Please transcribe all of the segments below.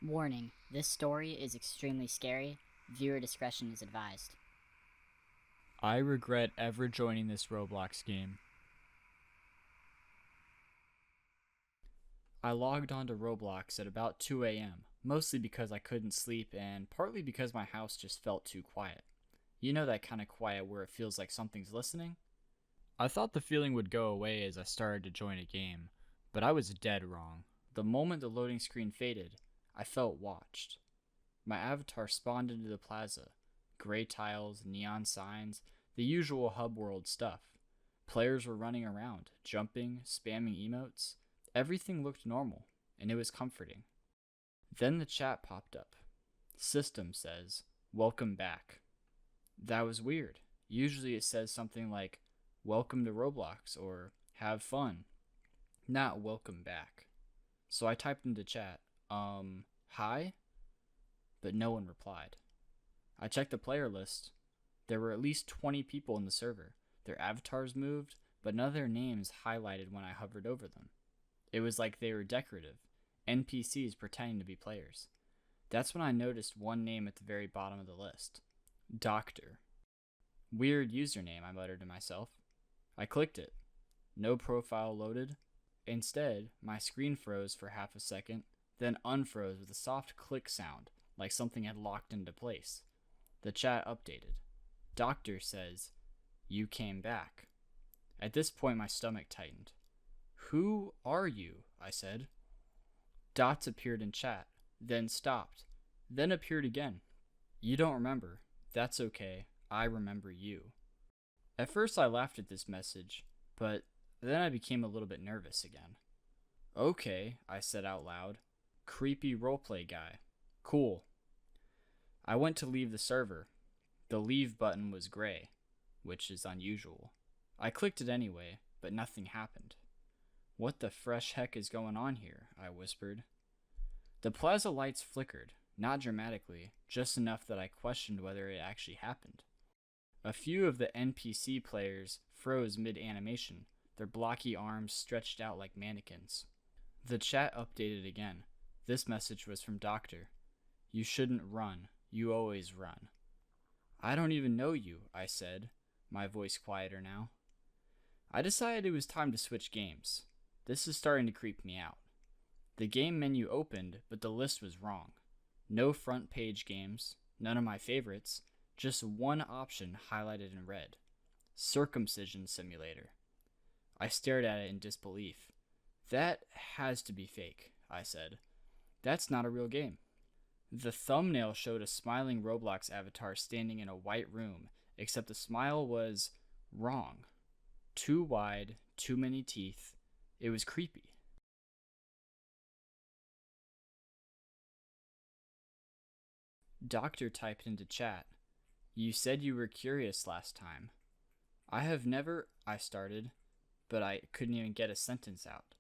Warning, this story is extremely scary. Viewer discretion is advised. I regret ever joining this Roblox game. I logged onto Roblox at about 2 a.m., mostly because I couldn't sleep and partly because my house just felt too quiet. You know that kind of quiet where it feels like something's listening? I thought the feeling would go away as I started to join a game, but I was dead wrong. The moment the loading screen faded, I felt watched. My avatar spawned into the plaza. Gray tiles, neon signs, the usual hub world stuff. Players were running around, jumping, spamming emotes. Everything looked normal, and it was comforting. Then the chat popped up. System says, "Welcome back." That was weird. Usually it says something like, "Welcome to Roblox," or "Have fun," not "Welcome back." So I typed into chat, "Hi?" But no one replied. I checked the player list. There were at least 20 people in the server. Their avatars moved, but none of their names highlighted when I hovered over them. It was like they were decorative, NPCs pretending to be players. That's when I noticed one name at the very bottom of the list. Doctor. Weird username, I muttered to myself. I clicked it. No profile loaded. Instead, my screen froze for half a second, then unfroze with a soft click sound, like something had locked into place. The chat updated. Doctor says, "You came back." At this point, my stomach tightened. "Who are you?" I said. Dots appeared in chat, then stopped, then appeared again. "You don't remember. That's okay. I remember you." At first, I laughed at this message, but then I became a little bit nervous again. "Okay," I said out loud. "Creepy roleplay guy. Cool." I went to leave the server. The leave button was gray, which is unusual. I clicked it anyway, but nothing happened. "What the fresh heck is going on here?" I whispered. The plaza lights flickered, not dramatically, just enough that I questioned whether it actually happened. A few of the NPC players froze mid-animation, their blocky arms stretched out like mannequins. The chat updated again. This message was from Doctor. "You shouldn't run. You always run." "I don't even know you," I said, my voice quieter now. I decided it was time to switch games. This is starting to creep me out. The game menu opened, but the list was wrong. No front page games, none of my favorites, just one option highlighted in red. Circumcision Simulator. I stared at it in disbelief. "That has to be fake," I said. "That's not a real game." The thumbnail showed a smiling Roblox avatar standing in a white room, except the smile was wrong. Too wide, too many teeth. It was creepy. Doctor typed into chat, "You said you were curious last time." "I have never," I started, but I couldn't even get a sentence out.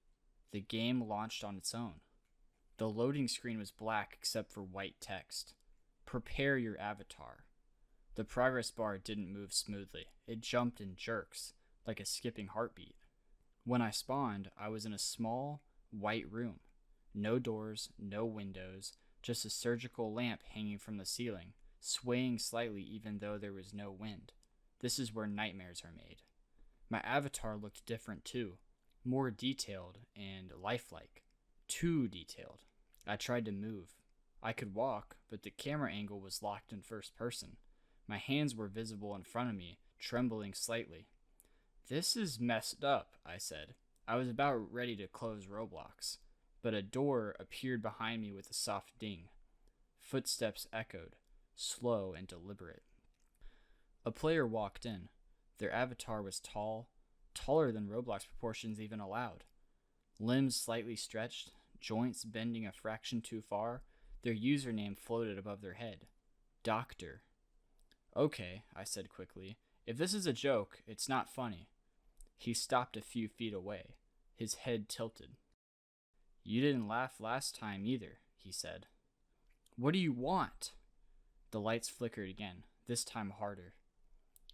The game launched on its own. The loading screen was black except for white text. "Prepare your avatar." The progress bar didn't move smoothly. It jumped in jerks, like a skipping heartbeat. When I spawned, I was in a small, white room. No doors, no windows, just a surgical lamp hanging from the ceiling, swaying slightly even though there was no wind. This is where nightmares are made. My avatar looked different too, more detailed and lifelike. Too detailed. I tried to move. I could walk, but the camera angle was locked in first person. My hands were visible in front of me, trembling slightly. "This is messed up," I said. I was about ready to close Roblox, but a door appeared behind me with a soft ding. Footsteps echoed, slow and deliberate. A player walked in. Their avatar was tall, taller than Roblox proportions even allowed. Limbs slightly stretched, joints bending a fraction too far, their username floated above their head. Doctor. "Okay," I said quickly. "If this is a joke, it's not funny." He stopped a few feet away, his head tilted. "You didn't laugh last time either," he said. "What do you want?" The lights flickered again, this time harder.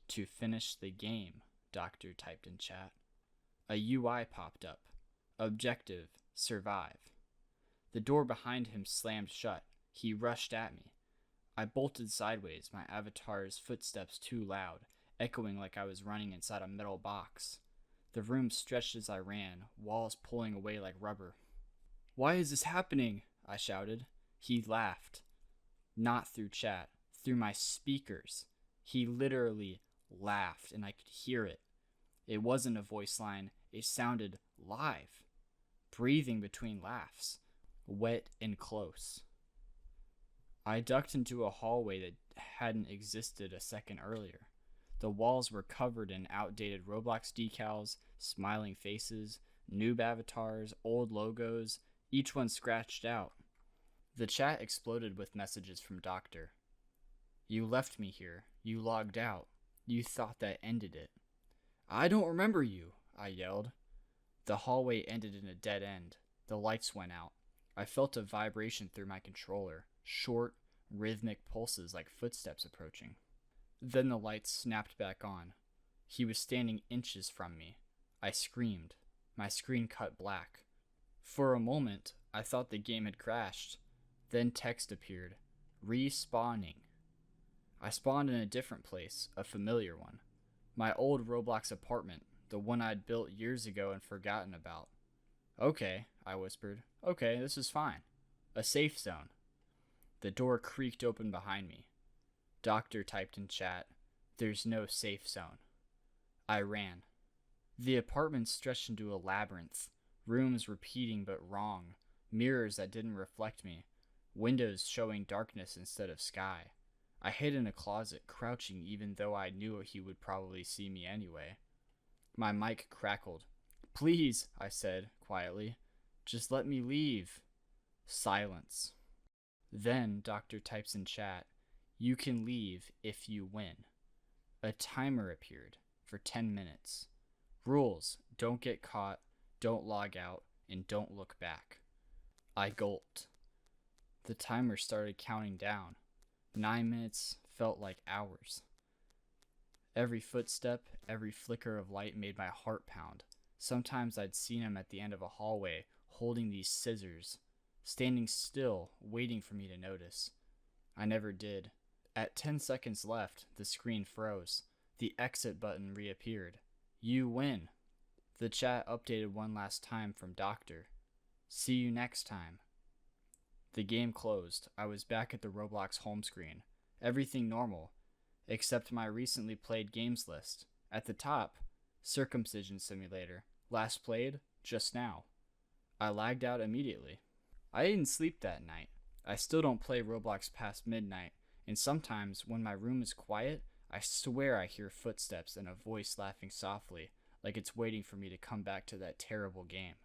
"To finish the game," Doctor typed in chat. A UI popped up. Objective, survive. The door behind him slammed shut. He rushed at me. I bolted sideways, my avatar's footsteps too loud, echoing like I was running inside a metal box. The room stretched as I ran, walls pulling away like rubber. "Why is this happening?" I shouted. He laughed. Not through chat, through my speakers. He literally laughed, and I could hear it. It wasn't a voice line, it sounded live, breathing between laughs, wet and close. I ducked into a hallway that hadn't existed a second earlier. The walls were covered in outdated Roblox decals, smiling faces, noob avatars, old logos, each one scratched out. The chat exploded with messages from Doctor. "You left me here. You logged out. You thought that ended it." "I don't remember you," I yelled. The hallway ended in a dead end. The lights went out. I felt a vibration through my controller, short, rhythmic pulses like footsteps approaching. Then the lights snapped back on. He was standing inches from me. I screamed. My screen cut black. For a moment, I thought the game had crashed. Then text appeared. Respawning. I spawned in a different place, a familiar one. My old Roblox apartment, the one I'd built years ago and forgotten about. "Okay," I whispered. "Okay, this is fine. A safe zone." The door creaked open behind me. Doctor typed in chat, "There's no safe zone." I ran. The apartment stretched into a labyrinth, rooms repeating but wrong, mirrors that didn't reflect me, windows showing darkness instead of sky. I hid in a closet, crouching even though I knew he would probably see me anyway. My mic crackled. "Please," I said, quietly. "Just let me leave." Silence. Then Doctor types in chat, "You can leave if you win." A timer appeared for 10 minutes. Rules: don't get caught, don't log out, and don't look back. I gulped. The timer started counting down. 9 minutes felt like hours. Every footstep, every flicker of light made my heart pound. Sometimes I'd seen him at the end of a hallway, holding these scissors, standing still, waiting for me to notice. I never did. At 10 seconds left, the screen froze. The exit button reappeared. "You win." The chat updated one last time from Doctor. "See you next time." The game closed. I was back at the Roblox home screen. Everything normal, except my recently played games list. At the top, Circumcision Simulator. Last played, just now. I lagged out immediately. I didn't sleep that night. I still don't play Roblox past midnight, and sometimes when my room is quiet, I swear I hear footsteps and a voice laughing softly, like it's waiting for me to come back to that terrible game.